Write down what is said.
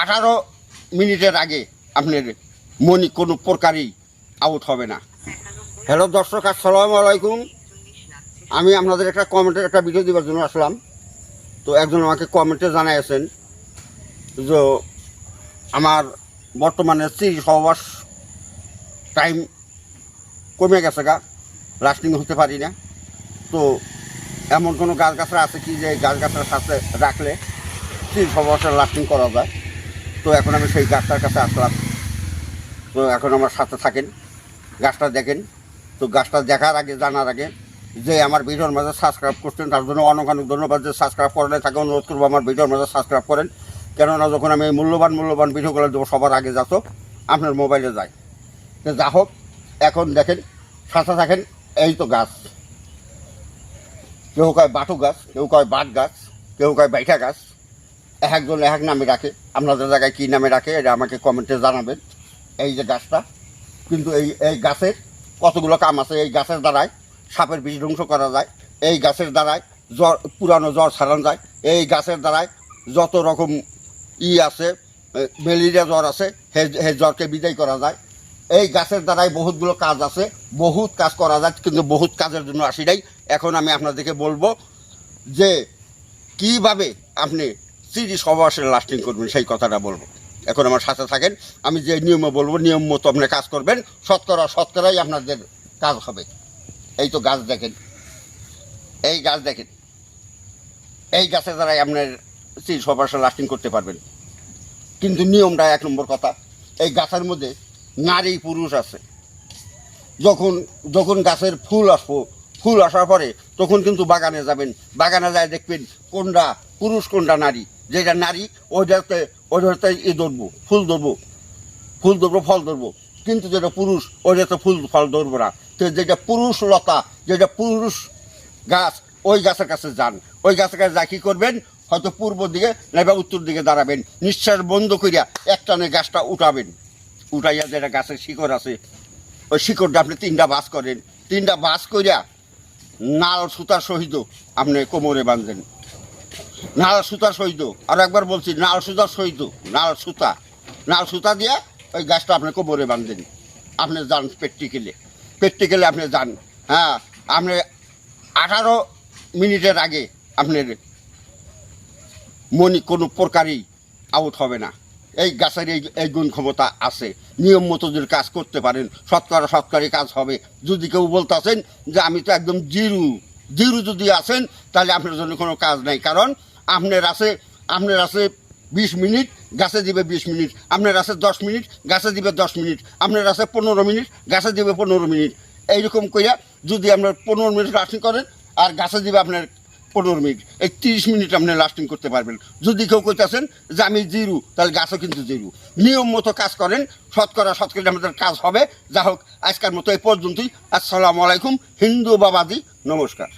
18 মিনিটের আগে আপনার মনি কোনো প্রকারই আউট হবে না। হ্যালো দর্শক, আসসালামু আলাইকুম। আমি আপনাদের একটা কমেন্টের একটা ভিডিও দেওয়ার জন্য আসলাম। তো একজন আমাকে কমেন্টে জানাইছেন যে আমার বর্তমানে স্ত্রী সহবাস টাইম কমে গেছে, লাস্টিং হতে পারি না। তো এমন কোনো গাছগাছরা আছে কি যে গাছগাছার সাথে রাখলে স্ত্রী সহবাসের লাস্টিং করা যায়? তো এখন আমি সেই গাছটার কাছে আসলাম। তো এখন আমার সাথে থাকেন, গাছটা দেখেন। তো গাছটা দেখার আগে, জানার আগে যে আমার ভিডিওর মাঝে সাবস্ক্রাইব করছেন তার জন্য অনেক অনেক ধন্যবাদ। যে সাবস্ক্রাইব করলে তাকে অনুরোধ করবো আমার ভিডিওর মাঝে সাবস্ক্রাইব করেন, কেননা যখন আমি মূল্যবান ভিডিওগুলো দেবো সবার আগে যাত আপনার মোবাইলে যায়। তো যা হোক, এখন দেখেন, সাথে থাকেন। এই তো গাছ, কেউ কয় বাটু গাছ, কেউ কয় বাট গাছ, কেউ কয় বাইঠা গাছ, একজন এক নামে রাখে। আপনাদের জায়গায় কী নামে রাখে এটা আমাকে কমেন্টে জানাবেন। এই যে গাছটা, কিন্তু এই গাছের কতগুলো কাম আছে। এই গাছের দ্বারাই সাপের বিষ ধ্বংস করা যায়, এই গাছের দ্বারাই পুরানো জ্বর ছাড়ানো যায়, এই গাছের দ্বারাই যত রকম আছে, ম্যালেরিয়া জ্বর আছে সেই জ্বরকে বিদায় করা যায়। এই গাছের দ্বারাই বহুতগুলো কাজ আছে, বহুত কাজ করা যায়, কিন্তু বহুত কাজের জন্য আসি নাই। এখন আমি আপনাদেরকে বলবো যে কিভাবে আপনি স্ত্রী সহবাসের লাস্টিং করবেন, সেই কথাটা বলবো। এখন আমার সাথে থাকেন, আমি যে নিয়মে বলবো নিয়ম মতো আপনি কাজ করবেন, শতকরাই আপনাদের কাজ হবে। এই তো গাছ দেখেন, এই গাছ দেখেন, এই গাছের দ্বারাই আপনার স্ত্রী সহবাসের লাস্টিং করতে পারবেন। কিন্তু নিয়মটা এক নম্বর কথা, এই গাছের মধ্যে নারী পুরুষ আছে। যখন গাছের ফুল আসার পরে তখন কিন্তু বাগানে যাবেন, বাগানে যায় দেখবেন কোনটা পুরুষ কোনটা নারী। যেটা নারী ওইটাতে ধরবো, ফল ধরবো, কিন্তু যেটা পুরুষ ওইটাতে ফল ধরবো না। তো যেটা পুরুষ লতা, যেটা পুরুষ গাছ, ওই গাছের কাছে যান। ওই গাছের কাছে যা কী করবেন, হয়তো পূর্ব দিকে নাইবা উত্তর দিকে দাঁড়াবেন, নিঃশ্বাস বন্ধ করিয়া একটানে গাছটা উঠাবেন। উঠাইয়া যেটা গাছের শিকড় আছে, ওই শিকড়টা আপনি 3টা বাস করেন। 3টা বাস করিয়া নাল সুতার সহিত আপনি কোমরে বাঁধবেন। নাল সুতার সহিত, আর একবার বলছি, নাল সুতা দিয়া ওই গাছটা আপনি কোমরে বাঁধবেন। আপনি যান প্র্যাকটিক্যালে আপনি যান। হ্যাঁ, আপনি 18 মিনিটের আগে আপনার মনি কোনো প্রকারই আউট হবে না। এই গাছের এই গুণ ক্ষমতা আছে। নিয়ম মতো যদি কাজ করতে পারেন শতকরা কাজ হবে। যদি কেউ বলতেছেন যে আমি তো একদম জিরো যদি আছেন, তাহলে আপনার জন্য কোনো কাজ নাই। কারণ আপনার আছে 20 মিনিট, গাছে দিবে 20 মিনিট। আপনার আছে 10 মিনিট, গাছে দিবে 10 মিনিট। আপনার আছে 15 মিনিট, গাছে দিবে 15 মিনিট। এইরকম কইয়া যদি আপনার 15 মিনিট লাস্টিং করেন আর গাছে দিবে আপনার 15 মিনিট, এই 30 মিনিট আপনি লাস্টিং করতে পারবেন। যদি কেউ কইতেছেন যে আমি জিরো, তাহলে গাছও কিন্তু জিরো। নিয়ম মতো কাজ করেন, শতকরা আমাদের কাজ হবে। যা হোক, আজকের মতো এই পর্যন্তই। আসসালামু আলাইকুম। হিন্দু বাবাজি, নমস্কার।